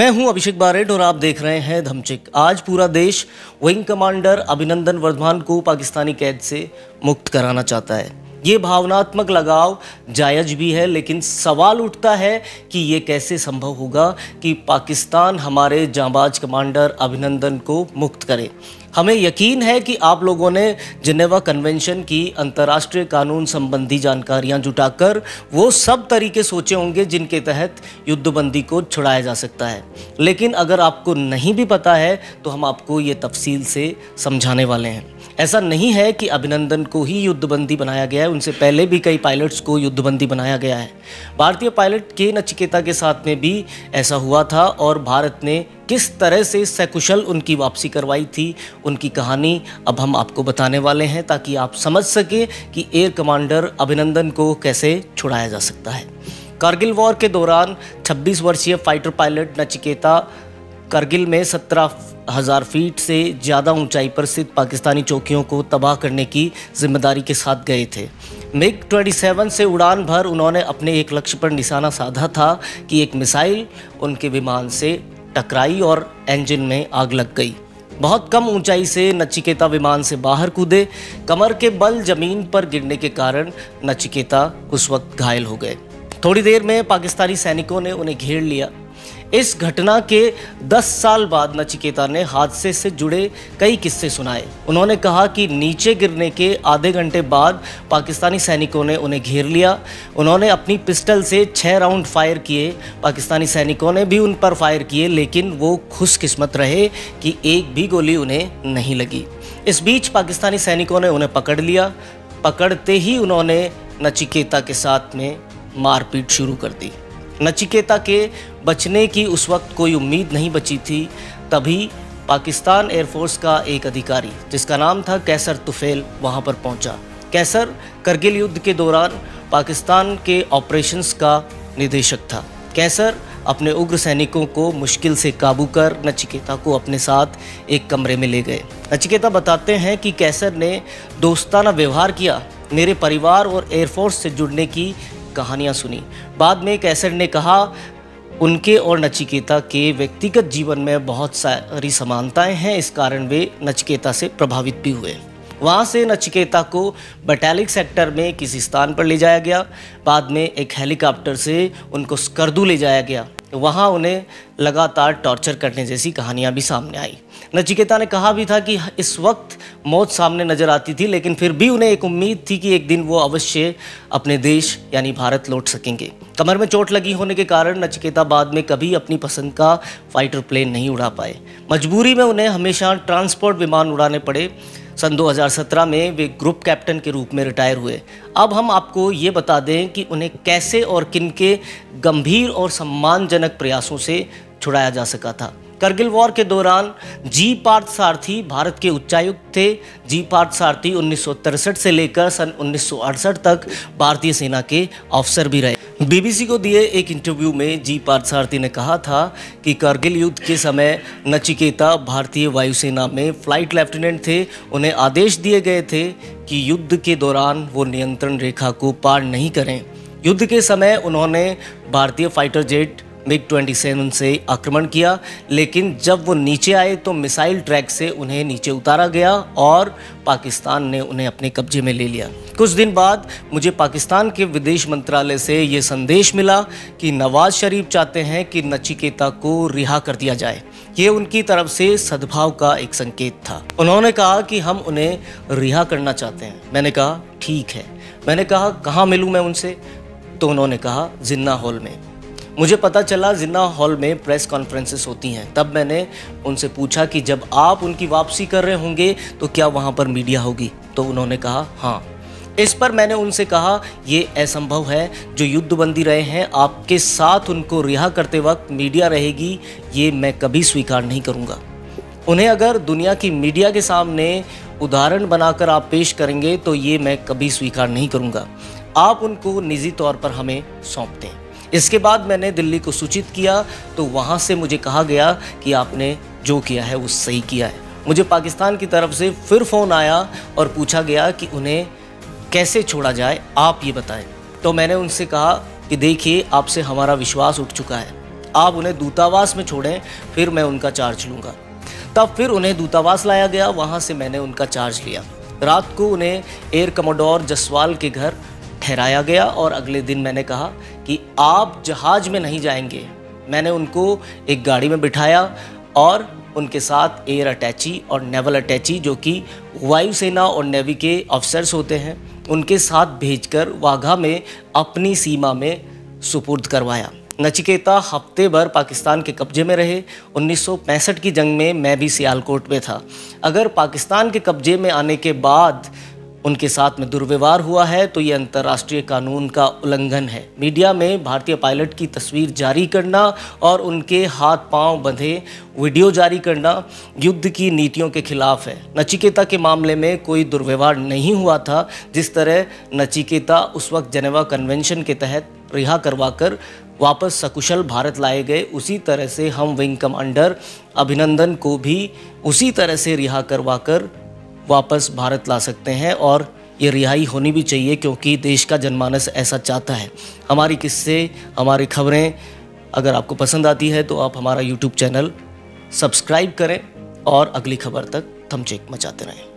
मैं हूं अभिषेक बारेट और आप देख रहे हैं धमचिक। आज पूरा देश विंग कमांडर अभिनंदन वर्धमान को पाकिस्तानी कैद से मुक्त कराना चाहता है। ये भावनात्मक लगाव जायज़ भी है, लेकिन सवाल उठता है कि ये कैसे संभव होगा कि पाकिस्तान हमारे जांबाज कमांडर अभिनंदन को मुक्त करे। हमें यकीन है कि आप लोगों ने जिनेवा कन्वेंशन की अंतर्राष्ट्रीय कानून संबंधी जानकारियां जुटाकर वो सब तरीके सोचे होंगे जिनके तहत युद्धबंदी को छुड़ाया जा सकता है। लेकिन अगर आपको नहीं भी पता है तो हम आपको ये तफसील से समझाने वाले हैं। ऐसा नहीं है कि अभिनंदन को ही युद्धबंदी बनाया गया है, उनसे पहले भी कई पायलट्स को युद्धबंदी बनाया गया है। भारतीय पायलट के नचिकेता के साथ में भी ऐसा हुआ था और भारत ने किस तरह से सकुशल उनकी वापसी करवाई थी, उनकी कहानी अब हम आपको बताने वाले हैं ताकि आप समझ सकें कि एयर कमांडर अभिनंदन को कैसे छुड़ाया जा सकता है। कारगिल वॉर के दौरान 26 वर्षीय फाइटर पायलट नचिकेता कारगिल में 17,000 फीट से ज़्यादा ऊंचाई पर स्थित पाकिस्तानी चौकियों को तबाह करने की जिम्मेदारी के साथ गए थे। मिग 27 से उड़ान भर उन्होंने अपने एक लक्ष्य पर निशाना साधा था कि एक मिसाइल उनके विमान से टकराई और इंजन में आग लग गई। बहुत कम ऊंचाई से नचिकेता विमान से बाहर कूदे। कमर के बल जमीन पर गिरने के कारण नचिकेता उस वक्त घायल हो गए। थोड़ी देर में पाकिस्तानी सैनिकों ने उन्हें घेर लिया। इस घटना के 10 साल बाद नचिकेता ने हादसे से जुड़े कई किस्से सुनाए। उन्होंने कहा कि नीचे गिरने के आधे घंटे बाद पाकिस्तानी सैनिकों ने उन्हें घेर लिया। उन्होंने अपनी पिस्टल से 6 राउंड फायर किए। पाकिस्तानी सैनिकों ने भी उन पर फायर किए, लेकिन वो खुशकिस्मत रहे कि एक भी गोली उन्हें नहीं लगी। इस बीच पाकिस्तानी सैनिकों ने उन्हें पकड़ लिया। पकड़ते ही उन्होंने नचिकेता के साथ में मारपीट शुरू कर दी। नचिकेता के बचने की उस वक्त कोई उम्मीद नहीं बची थी। तभी पाकिस्तान एयरफोर्स का एक अधिकारी जिसका नाम था कैसर तुफैल वहां पर पहुंचा। कैसर करगिल युद्ध के दौरान पाकिस्तान के ऑपरेशंस का निदेशक था। कैसर अपने उग्र सैनिकों को मुश्किल से काबू कर नचिकेता को अपने साथ एक कमरे में ले गए। नचिकेता बताते हैं कि कैसर ने दोस्ताना व्यवहार किया, मेरे परिवार और एयरफोर्स से जुड़ने की कहानियाँ सुनी। बाद में कैसर ने कहा उनके और नचिकेता के व्यक्तिगत जीवन में बहुत सारी समानताएं हैं, इस कारण वे नचिकेता से प्रभावित भी हुए। वहाँ से नचिकेता को बटालिक सेक्टर में किसी स्थान पर ले जाया गया। बाद में एक हेलीकॉप्टर से उनको स्कर्दू ले जाया गया। वहाँ उन्हें लगातार टॉर्चर करने जैसी कहानियाँ भी सामने आई। नचिकेता ने कहा भी था कि इस वक्त मौत सामने नज़र आती थी, लेकिन फिर भी उन्हें एक उम्मीद थी कि एक दिन वो अवश्य अपने देश यानी भारत लौट सकेंगे। कमर में चोट लगी होने के कारण नचिकेता बाद में कभी अपनी पसंद का फाइटर प्लेन नहीं उड़ा पाए। मजबूरी में उन्हें हमेशा ट्रांसपोर्ट विमान उड़ाने पड़े। सन 2017 में वे ग्रुप कैप्टन के रूप में रिटायर हुए। अब हम आपको ये बता दें कि उन्हें कैसे और किनके गंभीर और सम्मानजनक प्रयासों से छुड़ाया जा सका था। करगिल वॉर के दौरान जी पार्थ सारथी भारत के उच्चायुक्त थे। जी पार्थ सारथी 1963 से लेकर सन 1968 तक भारतीय सेना के अफसर भी रहे। बीबीसी को दिए एक इंटरव्यू में जी पार्थ सारथी ने कहा था कि करगिल युद्ध के समय नचिकेता भारतीय वायुसेना में फ्लाइट लेफ्टिनेंट थे। उन्हें आदेश दिए गए थे कि युद्ध के दौरान वो नियंत्रण रेखा को पार नहीं करें। युद्ध के समय उन्होंने भारतीय फाइटर जेट मिग 27 से आक्रमण किया, लेकिन जब वो नीचे आए तो मिसाइल ट्रैक से उन्हें नीचे उतारा गया और पाकिस्तान ने उन्हें अपने कब्जे में ले लिया। कुछ दिन बाद मुझे पाकिस्तान के विदेश मंत्रालय से ये संदेश मिला कि नवाज शरीफ चाहते हैं कि नचिकेता को रिहा कर दिया जाए। ये उनकी तरफ से सद्भाव का एक संकेत था। उन्होंने कहा कि हम उन्हें रिहा करना चाहते हैं। मैंने कहा ठीक है। मैंने कहा कहाँ मिलूँ मैं उनसे? तो उन्होंने कहा जिन्ना हॉल में। मुझे पता चला जिन्ना हॉल में प्रेस कॉन्फ्रेंसेस होती हैं। तब मैंने उनसे पूछा कि जब आप उनकी वापसी कर रहे होंगे तो क्या वहाँ पर मीडिया होगी? तो उन्होंने कहा हाँ। इस पर मैंने उनसे कहा ये असंभव है। जो युद्धबंदी रहे हैं आपके साथ उनको रिहा करते वक्त मीडिया रहेगी, ये मैं कभी स्वीकार नहीं करूँगा। उन्हें अगर दुनिया की मीडिया के सामने उदाहरण बनाकर आप पेश करेंगे तो ये मैं कभी स्वीकार नहीं करूँगा। आप उनको निजी तौर पर हमें सौंप दें। इसके बाद मैंने दिल्ली को सूचित किया तो वहाँ से मुझे कहा गया कि आपने जो किया है वो सही किया है। मुझे पाकिस्तान की तरफ से फिर फ़ोन आया और पूछा गया कि उन्हें कैसे छोड़ा जाए, आप ये बताएं। तो मैंने उनसे कहा कि देखिए आपसे हमारा विश्वास उठ चुका है। आप उन्हें दूतावास में छोड़ें, फिर मैं उनका चार्ज लूँगा। तब फिर उन्हें दूतावास लाया गया, वहाँ से मैंने उनका चार्ज लिया। रात को उन्हें एयर कमोडोर जसवाल के घर ठहराया गया और अगले दिन मैंने कहा कि आप जहाज़ में नहीं जाएंगे। मैंने उनको एक गाड़ी में बिठाया और उनके साथ एयर अटैची और नेवल अटैची, जो कि वायुसेना और नेवी के अफसर्स होते हैं, उनके साथ भेजकर वाघा में अपनी सीमा में सुपुर्द करवाया। नचिकेता हफ्ते भर पाकिस्तान के कब्जे में रहे। 1965 की जंग में मैं भी सियालकोट में था। अगर पाकिस्तान के कब्जे में आने के बाद उनके साथ में दुर्व्यवहार हुआ है तो ये अंतर्राष्ट्रीय कानून का उल्लंघन है। मीडिया में भारतीय पायलट की तस्वीर जारी करना और उनके हाथ पांव बंधे वीडियो जारी करना युद्ध की नीतियों के खिलाफ है। नचिकेता के मामले में कोई दुर्व्यवहार नहीं हुआ था। जिस तरह नचिकेता उस वक्त जेनेवा कन्वेंशन के तहत रिहा करवाकर वापस सकुशल भारत लाए गए, उसी तरह से हम विंग कमांडर अभिनंदन को भी उसी तरह से रिहा करवाकर वापस भारत ला सकते हैं और ये रिहाई होनी भी चाहिए, क्योंकि देश का जनमानस ऐसा चाहता है। हमारी किस्से, हमारी खबरें अगर आपको पसंद आती है तो आप हमारा YouTube चैनल सब्सक्राइब करें और अगली खबर तक धमचेक मचाते रहें।